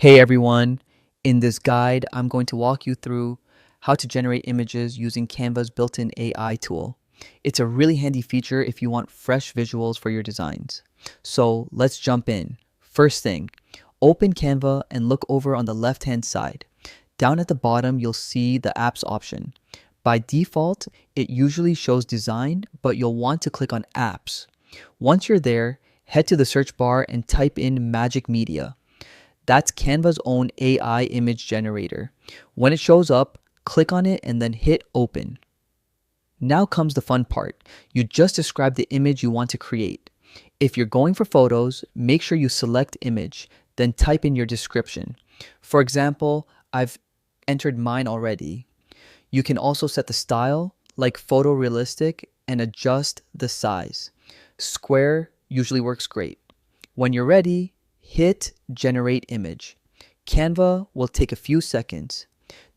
Hey everyone, in this guide, I'm going to walk you through how to generate images using Canva's built-in AI tool. It's a really handy feature if you want fresh visuals for your designs. So let's jump in. First thing, open Canva and look over on the left-hand side. Down at the bottom, you'll see the apps option. By default, it usually shows design, but you'll want to click on apps. Once you're there, head to the search bar and type in Magic Media. That's Canva's own AI image generator. When it shows up, click on it and then hit open. Now comes the fun part. You just describe the image you want to create. If you're going for photos, make sure you select image, then type in your description. For example, I've entered mine already. You can also set the style, like photorealistic, and adjust the size. Square usually works great. When you're ready, hit generate image. Canva will take a few seconds,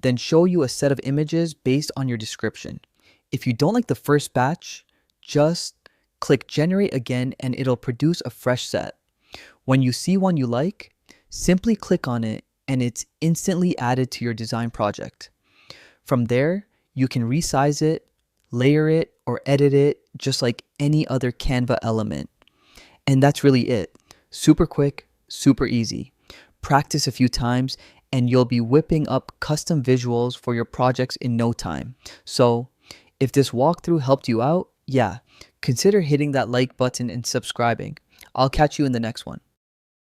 then show you a set of images based on your description. If you don't like the first batch, just click generate again and it'll produce a fresh set. When you see one you like, simply click on it and it's instantly added to your design project. From there, you can resize it, layer it, or edit it just like any other Canva element. And that's really it. Super quick, super easy. Practice a few times and you'll be whipping up custom visuals for your projects in no time. So if this walkthrough helped you out, yeah, consider hitting that like button and subscribing. I'll catch you in the next one.